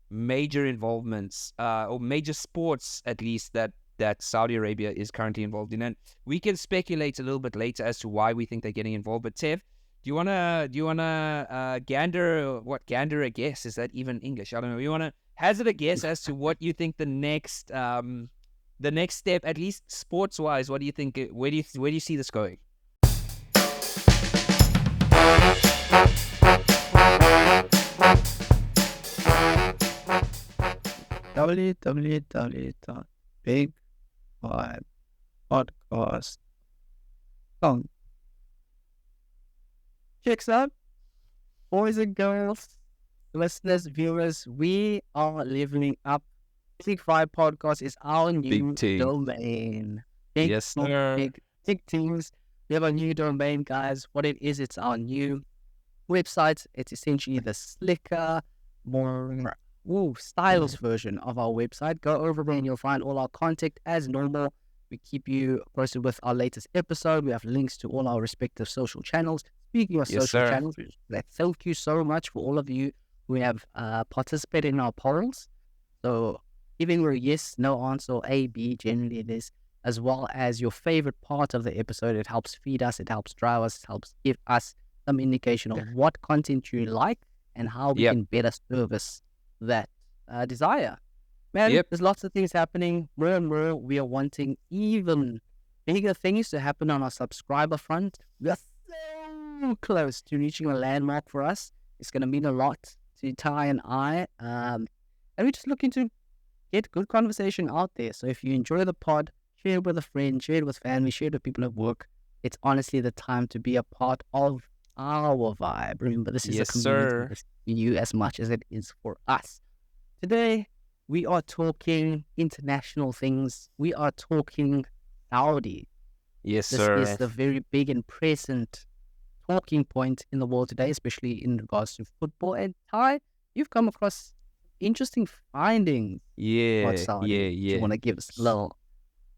major involvements or major sports, at least, that Saudi Arabia is currently involved in. And we can speculate a little bit later as to why we think they're getting involved. But Tev, do you wanna gander a guess? Is that even English? I don't know. You wanna hazard a guess as to what you think the next step, at least sports wise? What do you think? Where do you see this going? www.big5podcast.com. Checks out, boys and girls, listeners, viewers, we are leveling up. Big Five Podcast is our new domain. Yes, sir. Big things. We have a new domain, guys. What it is, it's our new website. It's essentially the slicker, more stylish version of our website. Go over there and you'll find all our content as normal. We keep you posted with our latest episode. We have links to all our respective social channels. Speaking of social channels, thank you so much for all of you who have participated in our polls. So giving a yes, no answer, or A, B, generally it is, as well as your favorite part of the episode. It helps feed us, it helps drive us, it helps give us some indication of what content you like and how we can better service that desire. Man, there's lots of things happening. More and more, we are wanting even bigger things to happen on our subscriber front. We are so close to reaching a landmark for us. It's going to mean a lot to Ty and I. And we're just looking to get good conversation out there. So if you enjoy the pod, share it with a friend, share it with family, share it with people at work. It's honestly the time to be a part of our vibe. Remember, this is a community for you as much as it is for us. Today, we are talking international things. We are talking Saudi. This is the very big and present talking point in the world today, especially in regards to football. And Ty, you've come across interesting findings. Saudi. Do you want to give us a little?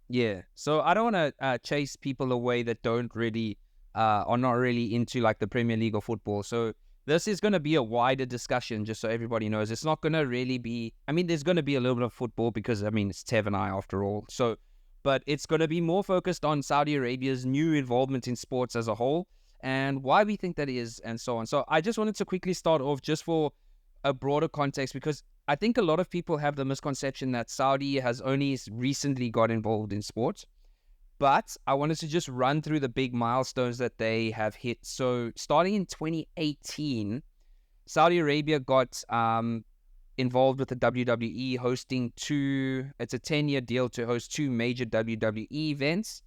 Yeah. So I don't want to chase people away that don't really are not really into like the Premier League or football. So this is going to be a wider discussion, just so everybody knows. It's not going to really be, there's going to be a little bit of football because, it's Tev and I after all. So, but it's going to be more focused on Saudi Arabia's new involvement in sports as a whole and why we think that is and so on. So I just wanted to quickly start off just for a broader context because I think a lot of people have the misconception that Saudi has only recently got involved in sports. But I wanted to just run through the big milestones that they have hit. So starting in 2018, Saudi Arabia got involved with the WWE, hosting it's a 10-year deal to host 2 major WWE events.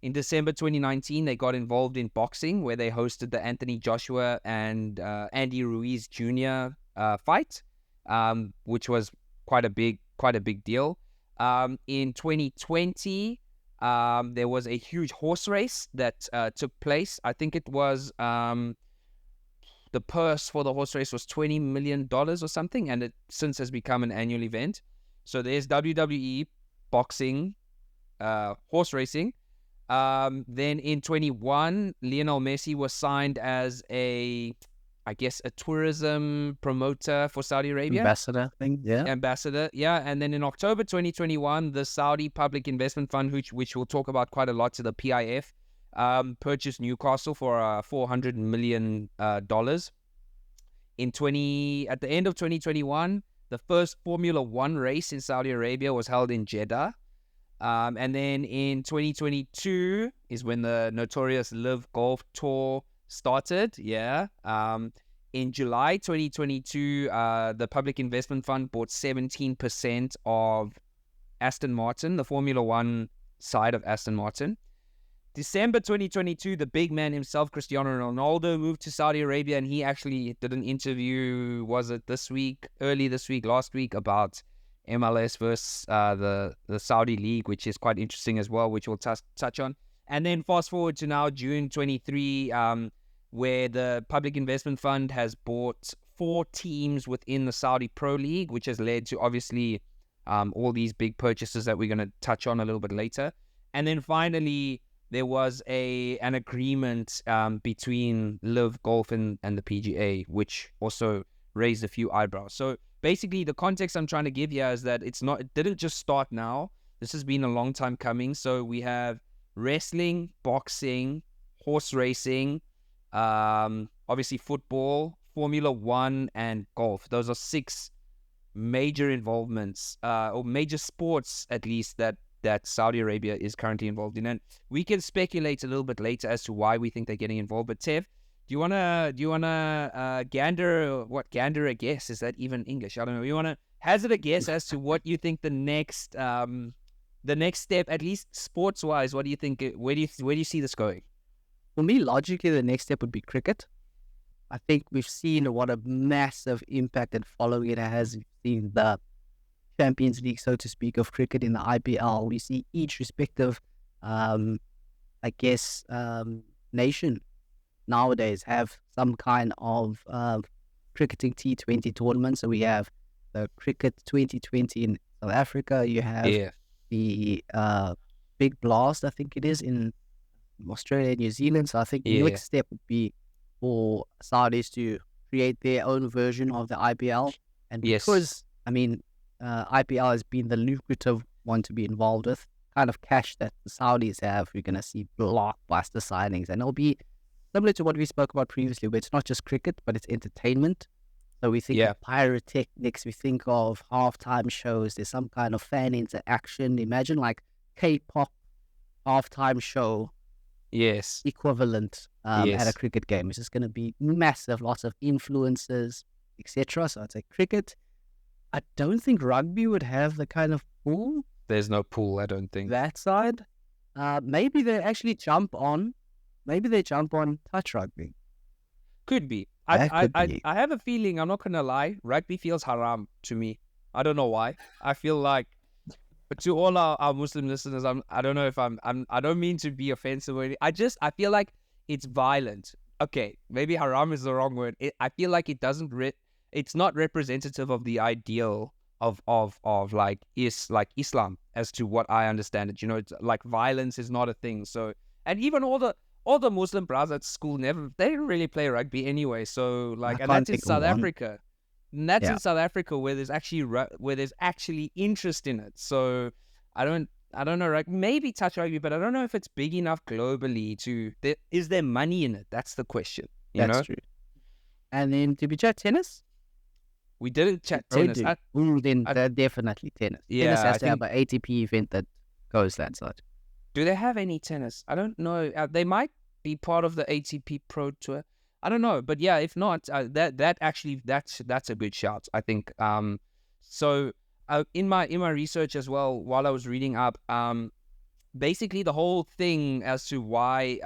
In December 2019, they got involved in boxing, where they hosted the Anthony Joshua and Andy Ruiz Jr. Fight, which was quite a big deal. In 2020, there was a huge horse race that took place. I think it was the purse for the horse race was $20 million or something, and it since has become an annual event. So there's WWE, boxing, horse racing. Then in 21, Lionel Messi was signed as a tourism promoter for Saudi Arabia. Ambassador. Yeah. And then in October 2021, the Saudi Public Investment Fund, which we'll talk about quite a lot, to the PIF, purchased Newcastle for $400 million. At the end of 2021, the first Formula One race in Saudi Arabia was held in Jeddah. And then in 2022 is when the notorious Live Golf Tour started. In July 2022, the Public Investment Fund bought 17% of Aston Martin, the Formula One side of Aston Martin. December 2022, the big man himself, Cristiano Ronaldo, moved to Saudi Arabia, and he actually did an interview, last week, about MLS versus the Saudi League, which is quite interesting as well, which we'll touch on. And then fast forward to now, June 23, where the Public Investment Fund has bought 4 teams within the Saudi Pro League, which has led to, obviously, all these big purchases that we're going to touch on a little bit later. And then finally, there was an agreement between Live Golf and the PGA, which also raised a few eyebrows. So basically, the context I'm trying to give here is that it didn't just start now. This has been a long time coming. So we have wrestling, boxing, horse racing, obviously football, Formula One, and golf. Those are 6 major involvements, or major sports at least, that Saudi Arabia is currently involved in. And we can speculate a little bit later as to why we think they're getting involved. But Tev, do you wanna gander a guess? Is that even English? I don't know. You wanna hazard a guess as to what you think the next step, at least sports wise? What do you think? Where do you see this going? For me, logically, the next step would be cricket. I think we've seen what a massive impact and following it has. We've seen the Champions League, so to speak, of cricket in the IPL. We see each respective, nation nowadays have some kind of cricketing T20 tournament. So we have the Cricket 2020 in South Africa. You have the Big Blast, I think it is, in Australia and New Zealand. So I think the next step would be for Saudis to create their own version of the IPL. And because, IPL has been the lucrative one to be involved with, kind of cash that the Saudis have, we're going to see blockbuster signings. And it'll be similar to what we spoke about previously, where it's not just cricket, but it's entertainment. So we think of pyrotechnics, we think of halftime shows, there's some kind of fan interaction. Imagine like K-pop halftime show equivalent at a cricket game. It's just going to be massive, lots of influencers, etc. So I'd say cricket. I don't think rugby would have the kind of pool. There's no pool, I don't think. That side. Maybe they actually jump on touch rugby. Could be. I have a feeling, I'm not going to lie, rugby feels haram to me. I don't know why. I feel like, but to all our Muslim listeners, I don't know if I don't mean to be offensive or anything. I feel like it's violent. Okay, maybe haram is the wrong word. I feel like it doesn't it's not representative of the ideal of Islam, as to what I understand it. It's like violence is not a thing. So, and even all the Muslim bras at school they didn't really play rugby anyway. So and that's in South Africa. And that's in South Africa where there's actually interest in it. So I don't know, right? Maybe touch rugby, but I don't know if it's big enough globally is there money in it? That's the question. That's true. And then did we chat tennis? We didn't chat tennis. Definitely tennis. Tennis has to have an ATP event that goes that side. Do they have any tennis? I don't know. They might be part of the ATP Pro Tour. I don't know, but yeah, if not, that's a good shout, I think. So in my research as well, while I was reading up, basically the whole thing as to why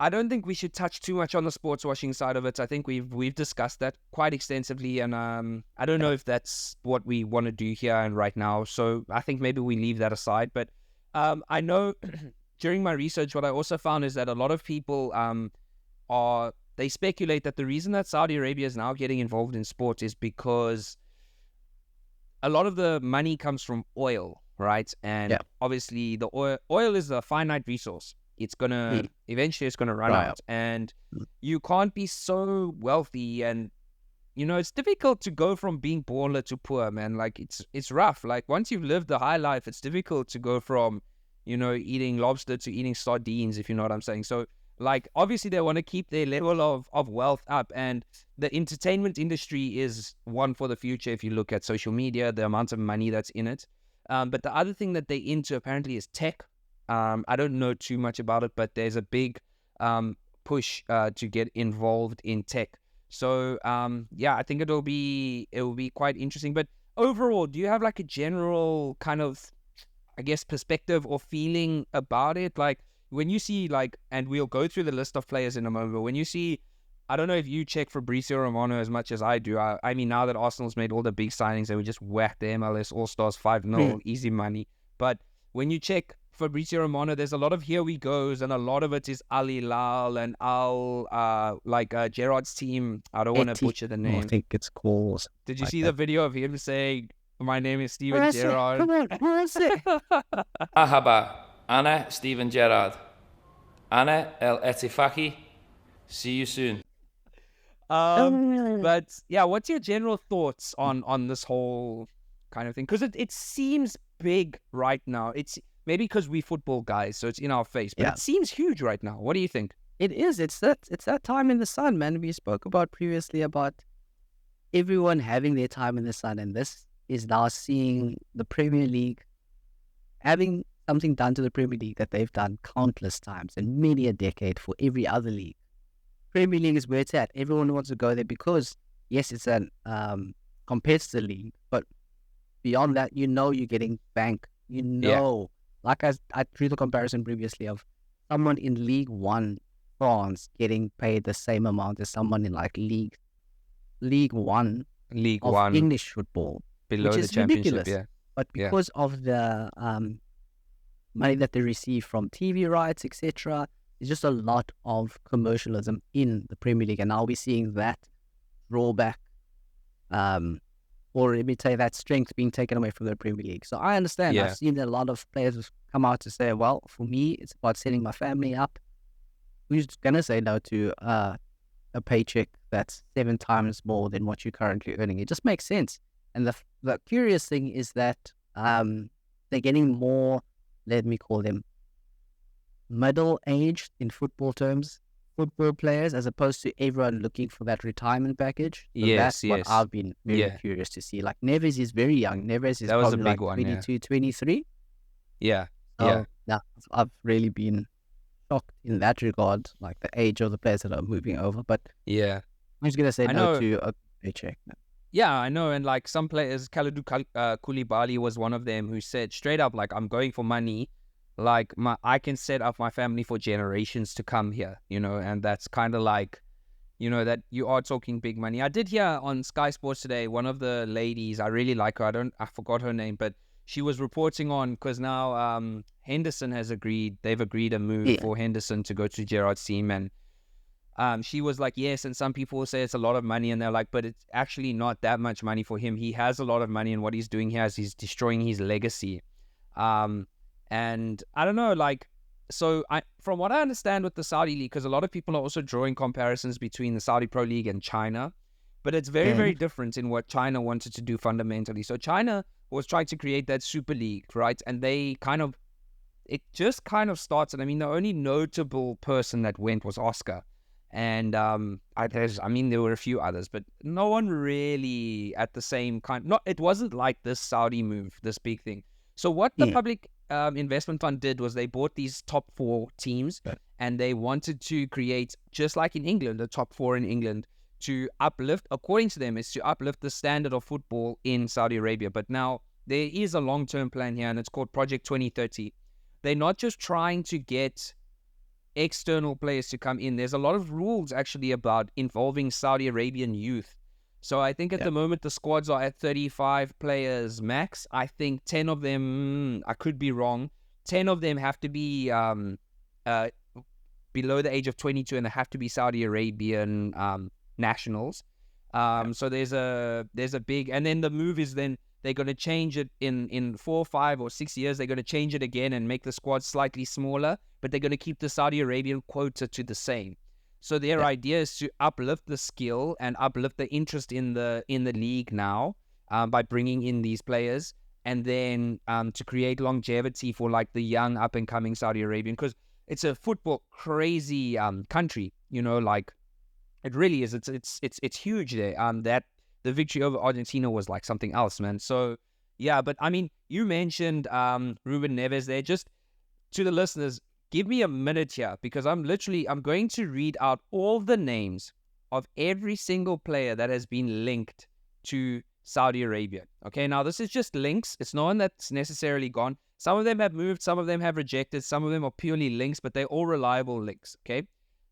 I don't think we should touch too much on the sports washing side of it. I think we've discussed that quite extensively, and I don't know if that's what we want to do here and right now. So I think maybe we leave that aside. But I know during my research, what I also found is that a lot of people they speculate that the reason that Saudi Arabia is now getting involved in sports is because a lot of the money comes from oil, right? And obviously the oil is a finite resource. It's gonna eventually run out, and you can't be so wealthy, and it's difficult to go from being baller to poor, man. Like it's rough. Like once you've lived the high life, it's difficult to go from eating lobster to eating sardines, if you know what I'm saying. So like obviously they want to keep their level of wealth up, and the entertainment industry is one for the future. If you look at social media, the amount of money that's in it, but the other thing that they're into apparently is tech. I don't know too much about it, but there's a big push to get involved in tech. So I think it will be quite interesting. But overall, do you have like a general kind of, I guess, perspective or feeling about it? Like when you see and we'll go through the list of players in a moment, but when you see, I don't know if you check Fabrizio Romano as much as I do. I mean, now that Arsenal's made all the big signings and we just whacked the MLS All-Stars 5-0, easy money. But when you check Fabrizio Romano, there's a lot of here we goes, and a lot of it is Al Hilal and Gerard's team. I don't want to butcher the name. I think it's called. Did you see the video of him saying, "My name is Steven Gerrard"? Come on, where is it? Ahaba, Ana Steven Gerrard. Ana El Etifaki. See you soon. But yeah, what's your general thoughts on this whole kind of thing? Because it seems big right now. It's maybe because we football guys, so it's in our face, but Yeah. it seems huge right now. What do you think? It is. It's that time in the sun, man. We spoke about previously about everyone having their time in the sun, and this is now seeing the Premier League having something done to the Premier League that they've done countless times and many a decade for every other league. Premier League is where it's at. Everyone wants to go there because, yes, it's an competitor league, but beyond that, you're getting bank. Like I drew the comparison previously of someone in League One France getting paid the same amount as someone in like League One League of One English football, below which the is championship, ridiculous. yeah. But because of the money that they receive from TV rights, etc., there's just a lot of commercialism in the Premier League, and now we're seeing that drawback, or let me say that strength being taken away from the Premier League. So I understand. Yeah. I've seen a lot of players come out to say, well, for me, it's about setting my family up. Who's going to say no to a paycheck that's 7 times more than what you're currently earning? It just makes sense. And the curious thing is that they're getting more, let me call them, middle-aged in football terms, football players, as opposed to everyone looking for that retirement package. So that's what I've been very curious to see. Like Neves is very young. Neves is That was a probably big like one, 22, 23. Yeah. So, yeah, I've really been shocked in that regard, like the age of the players that are moving over. But Yeah. I'm just going to say I no know. to a paycheck. Yeah, I know. And like some players, Kalidou Koulibaly was one of them who said straight up, like, I'm going for money. Like, I can set up my family for generations to come here, and that's kind of like, that you are talking big money. I did hear on Sky Sports today, one of the ladies, I really like her. I forgot her name, but she was reporting on, because now Henderson they've agreed a move for Henderson to go to Gerrard's team. And she was like, yes, and some people will say it's a lot of money, and they're like, but it's actually not that much money for him. He has a lot of money, and what he's doing here is he's destroying his legacy. And I don't know, like, so from what I understand with the Saudi League, because a lot of people are also drawing comparisons between the Saudi Pro League and China, but it's very, very different in what China wanted to do fundamentally. So China was trying to create that Super League, right? And it just kind of started. I mean, the only notable person that went was Oscar. And there were a few others, but no one really at the same kind. It wasn't like this Saudi move, this big thing. So what the public investment fund did was they bought these top 4 teams, and they wanted to create, just like in England, the top 4 in England, to uplift, according to them, is to uplift the standard of football in Saudi Arabia. But now there is a long-term plan here, and it's called Project 2030. They're not just trying to get external players to come in. There's a lot of rules actually about involving Saudi Arabian youth. So I think at the moment the squads are at 35 players max. I think 10 of them, I could be wrong, 10 of them have to be below the age of 22, and they have to be Saudi Arabian nationals. So there's a big, and then the move is then they're going to change it in 4, 5, or 6 years. They're going to change it again and make the squad slightly smaller, but they're going to keep the Saudi Arabian quota to the same. So their idea is to uplift the skill and uplift the interest in the league now by bringing in these players, and then to create longevity for like the young up and coming Saudi Arabian, because it's a football crazy country. Like it really is. It's huge there. That the victory over Argentina was like something else, man. So yeah, but I mean, you mentioned Ruben Neves there. Just to the listeners, give me a minute here, because I'm going to read out all the names of every single player that has been linked to Saudi Arabia. Okay, now this is just links. It's no one that's necessarily gone. Some of them have moved, some of them have rejected, some of them are purely links, but they're all reliable links. Okay,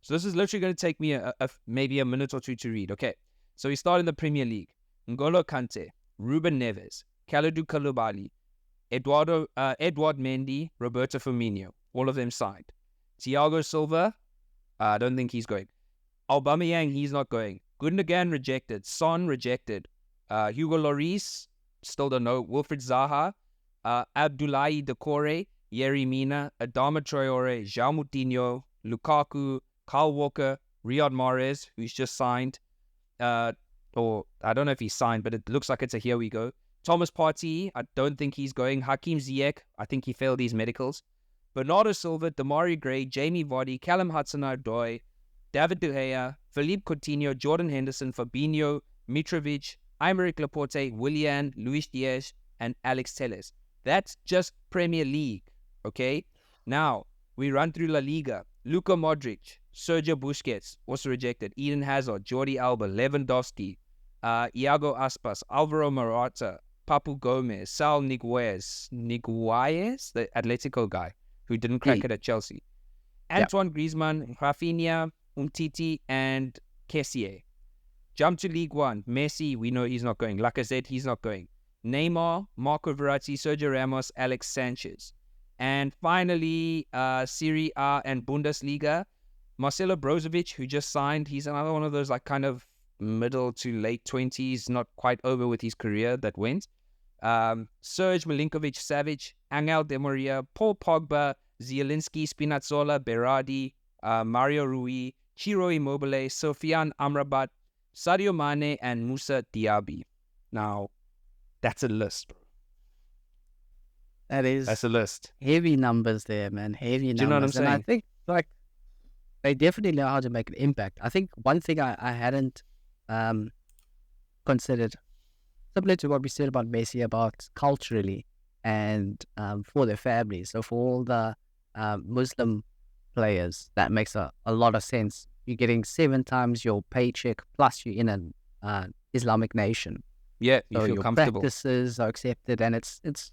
so this is literally going to take me maybe a minute or two to read. Okay, so we start in the Premier League. N'Golo Kante, Ruben Neves, Kalidou Koulibaly, Edward Mendy, Roberto Firmino, all of them signed. Thiago Silva, I don't think he's going. Aubameyang, he's not going. Gundogan rejected. Son rejected. Hugo Lloris, still don't know. Wilfried Zaha, Abdoulaye Doucouré, Yerry Mina, Adama Traore, João Moutinho, Lukaku, Kyle Walker, Riyad Mahrez, who's just signed, or I don't know if he signed, but it looks like it's a here we go. Thomas Partey, I don't think he's going. Hakim Ziyech, I think he failed his medicals. Bernardo Silva, Damari Gray, Jamie Vardy, Callum Hudson-Odoi, David De Gea, Philippe Coutinho, Jordan Henderson, Fabinho, Mitrovic, Aymeric Laporte, Willian, Luis Diaz, and Alex Telles. That's just Premier League, okay? Now, we run through La Liga. Luka Modric, Sergio Busquets, also rejected. Eden Hazard, Jordi Alba, Lewandowski, Iago Aspas, Alvaro Morata, Papu Gomez, Sal Niguez, the Atletico guy who didn't crack it at Chelsea. Antoine Griezmann, Rafinha, Umtiti, and Kessié. Jump to League One. Messi, we know he's not going. Lacazette, he's not going. Neymar, Marco Verratti, Sergio Ramos, Alex Sanchez. And finally, Serie A and Bundesliga. Marcelo Brozovic, who just signed. He's another one of those like kind of middle to late 20s, not quite over with his career that went. Serge Milinkovic-Savic, Angel Di Maria, Paul Pogba, Zielinski, Spinazzola, Berardi, Mario Rui, Ciro Immobile, Sofiane Amrabat, Sadio Mane, and Moussa Diaby. Now, that's a list, bro. That's a list. Heavy numbers there, man. Heavy numbers. Do you know what I'm saying? And I think, like, they definitely know how to make an impact. I think one thing I hadn't considered, similar to what we said about Messi, about culturally and for their families. So for all the Muslim players, that makes a lot of sense. You're getting 7 times your paycheck, plus you're in an Islamic nation. Yeah, you so feel your comfortable. Practices are accepted, and it's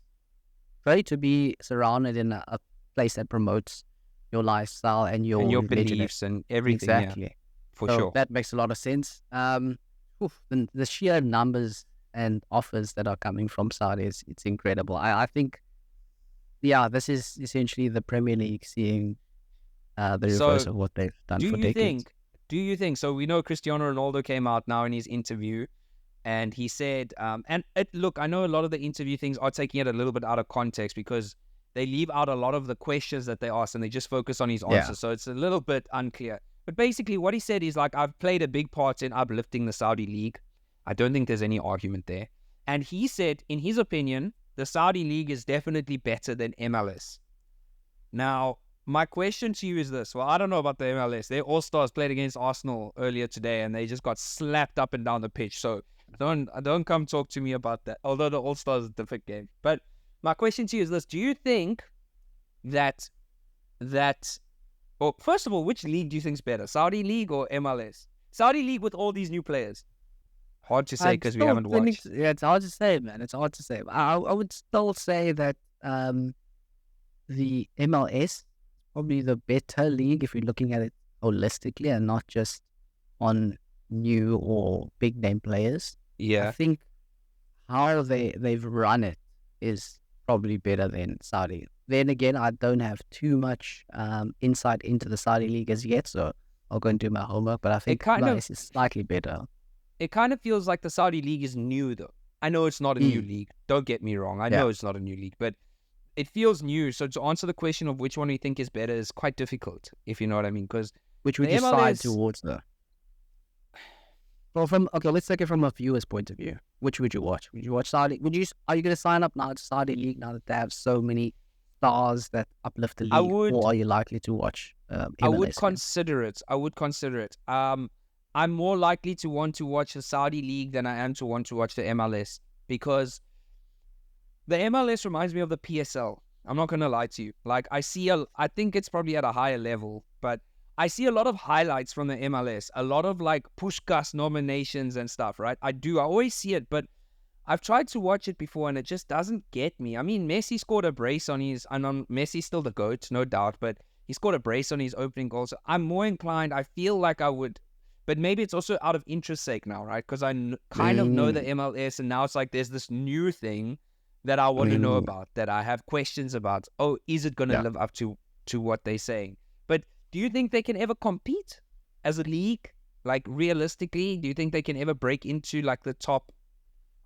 great to be surrounded in a place that promotes your lifestyle and your religion. Beliefs and everything. Exactly. Yeah, for so sure. That makes a lot of sense. The sheer numbers and offers that are coming from Saudi it's incredible. I think, this is essentially the Premier League seeing the reverse of what they've done for decades. Do you think? So we know Cristiano Ronaldo came out now in his interview, and he said, look, I know a lot of the interview things are taking it a little bit out of context because they leave out a lot of the questions that they ask and they just focus on his answers. So it's a little bit unclear. But basically what he said is like, I've played a big part in uplifting the Saudi league. I don't think there's any argument there. And he said, in his opinion, the Saudi league is definitely better than MLS. Now, my question to you is this. Well, I don't know about the MLS. Their All-Stars played against Arsenal earlier today and they just got slapped up and down the pitch. So don't come talk to me about that. Although the All-Stars is a different game. But my question to you is this. Do you think that well, first of all, which league do you think is better? Saudi league or MLS? Saudi league with all these new players. Hard to say because we haven't watched. Yeah, it's hard to say, man. It's hard to say. I would still say that the MLS probably the better league if you're looking at it holistically and not just on new or big name players. Yeah. I think how they've run it is probably better than Saudi. Then again, I don't have too much insight into the Saudi league as yet, so I'll go and do my homework. But I think MLS is slightly better. It kind of feels like the Saudi league is new, though. I know it's not a new league. Don't get me wrong. I know it's not a new league, but it feels new. So to answer the question of which one you think is better is quite difficult, if you know what I mean. Because which would you side towards, though? Well, let's take it from a viewer's point of view. Which would you watch? Would you watch Saudi? Are you going to sign up now to Saudi league now that they have so many stars that uplift the league? Or are you likely to watch MLS? I would consider it. I'm more likely to want to watch the Saudi league than I am to want to watch the MLS because the MLS reminds me of the PSL. I'm not going to lie to you. Like I think it's probably at a higher level, but I see a lot of highlights from the MLS, a lot of like Puskás nominations and stuff, right? I always see it, but I've tried to watch it before and it just doesn't get me. I mean, Messi scored a brace on Messi's still the GOAT, no doubt, but he scored a brace on his opening goal. So I'm more inclined, I feel like I would, but maybe it's also out of interest sake now, right? Because I kind of know the MLS and now it's like there's this new thing that I want to know about, that I have questions about. Oh, is it going to live up to what they're saying? But do you think they can ever compete as a league? Like realistically, do you think they can ever break into like the top?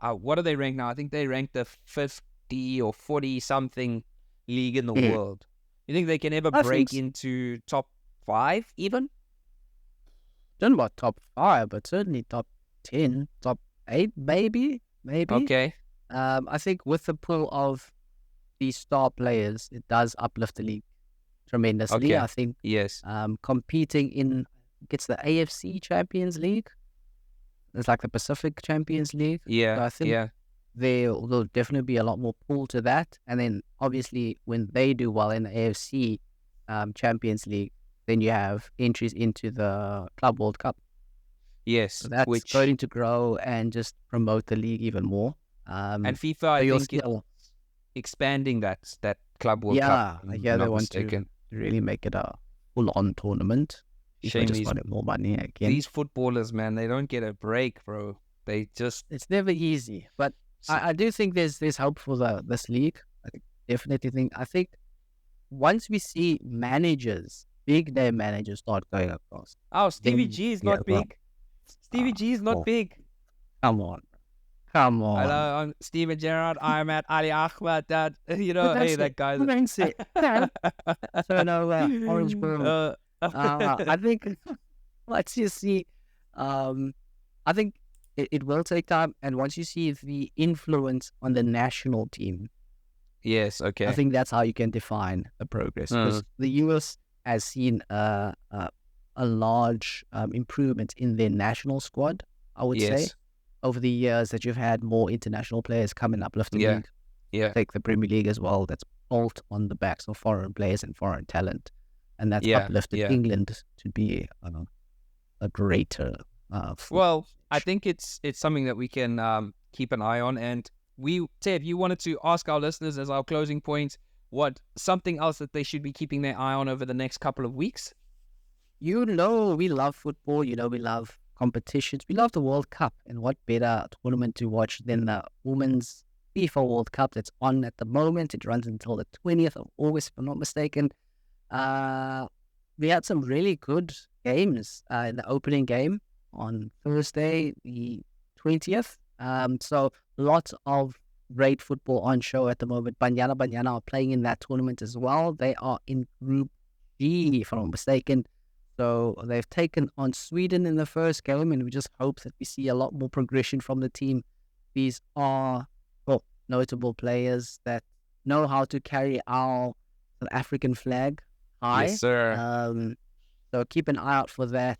What are they ranked now? I think they ranked the 50 or 40 something league in the world. You think they can ever break into top 5 even? Don't know about top 5, but certainly top 10, top 8, maybe. Okay. I think with the pull of these star players, it does uplift the league tremendously. Okay. I think Yes. competing in gets the AFC Champions League. It's like the Pacific Champions League. Yeah. So I think Yeah. there'll definitely be a lot more pull to that. And then obviously when they do well in the AFC Champions League, then you have entries into the Club World Cup. Yes. So that's Which going to grow and just promote the league even more. and FIFA, so I you'll think, see a lot. expanding that Club World Cup. Yeah, if yeah, I'm they not want to mistaken. really make it a full-on tournament. People Shame just these wanted more money again. these footballers, man, they don't get a break, bro. They just It's never easy, but I do think there's hope for this league. I think once we see managers, big name managers, start going across. Stevie then G is yeah, not well, big. Stevie G is not oh, big. Come on. Hello, I'm Steven Gerrard. I'm at Ali Ahmed. That hey, that guy. That's it. So no, Orange Borough. I think let's just see. I think it will take time, and once you see the influence on the national team, Yes. Okay. I think that's how you can define the progress. Because the US has seen a large improvement in their national squad, I would say, Yes. over the years that you've had more international players come and uplift the Yeah. league. Yeah. Take the Premier League as well. That's built on the backs of foreign players and foreign talent, and that's Yeah. uplifted Yeah. England to be a greater. Well, I think it's something that we can keep an eye on. And Tev, you wanted to ask our listeners as our closing point, what something else that they should be keeping their eye on over the next couple of weeks? we love football. We love competitions. We love the World Cup, and what better tournament to watch than the Women's FIFA World Cup that's on at the moment. It runs until the 20th of August, if I'm not mistaken. We had some really good games in the opening game on Thursday, the 20th. So lots of great football on show at the moment. Banyana are playing in that tournament as well. They are in Group G, if I'm not mistaken. So they've taken on Sweden in the first game, and we just hope that we see a lot more progression from the team. These are notable players that know how to carry our African flag high. Yes, sir. So keep an eye out for that.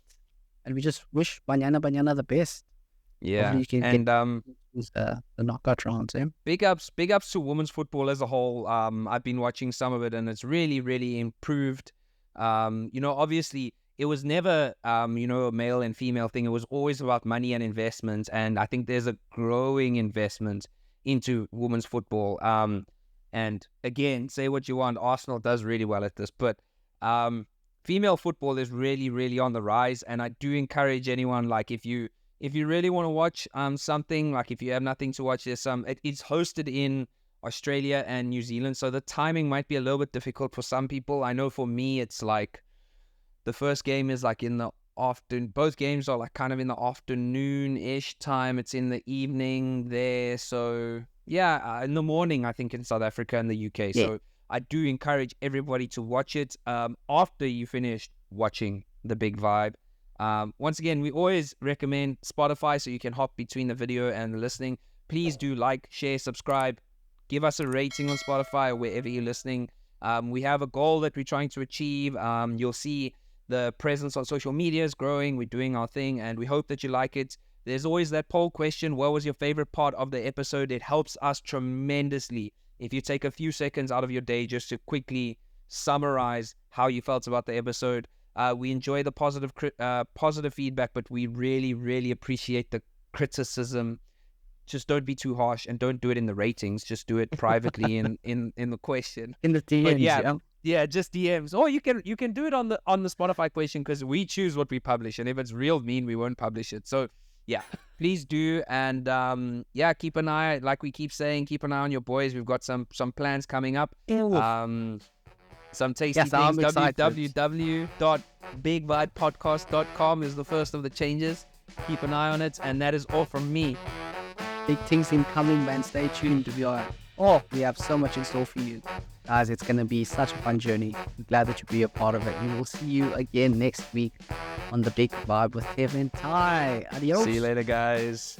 And we just wish Banyana the best. Yeah. Hopefully you can And get the knockout rounds. big ups to women's football as a whole. I've been watching some of it, and it's really, really improved. Obviously it was never a male and female thing. It was always about money and investment, and I think there's a growing investment into women's football. And again, say what you want, Arsenal does really well at this, but female football is really, really on the rise. And I do encourage anyone, like, if you really want to watch something, like if you have nothing to watch, there's it's hosted in Australia and New Zealand, so the timing might be a little bit difficult for some people. I know for me, it's like the first game is like in the afternoon. Both games are like kind of in the afternoon-ish time. It's in the evening there. So yeah, in the morning, I think, in South Africa and the UK. Yeah. So I do encourage everybody to watch it after you finish watching the Big Vibe. Once again, we always recommend Spotify so you can hop between the video and the listening. Please do like, share, subscribe. Give us a rating on Spotify or wherever you're listening. We have a goal that we're trying to achieve. You'll see the presence on social media is growing. We're doing our thing, and we hope that you like it. There's always that poll question: what was your favorite part of the episode? It helps us tremendously if you take a few seconds out of your day just to quickly summarize how you felt about the episode. We enjoy the positive feedback, but we really, really appreciate the criticism. Just don't be too harsh, and don't do it in the ratings. Just do it privately in the question. In the DMs, But yeah, just DMs. Or you can do it on the Spotify question, because we choose what we publish, and if it's real mean, we won't publish it. So yeah, please do. And keep an eye, like we keep saying, keep an eye on your boys. We've got some plans coming up. Some tasty things. www.bigvibepodcast.com is the first of the changes. Keep an eye on it. And that is all from me. Big things incoming, man. Stay tuned. We have so much in store for you. Guys, it's going to be such a fun journey. I'm glad that you'll be a part of it. We will see you again next week on The Big Vibe with Tev and Ty. Adios. See you later, guys.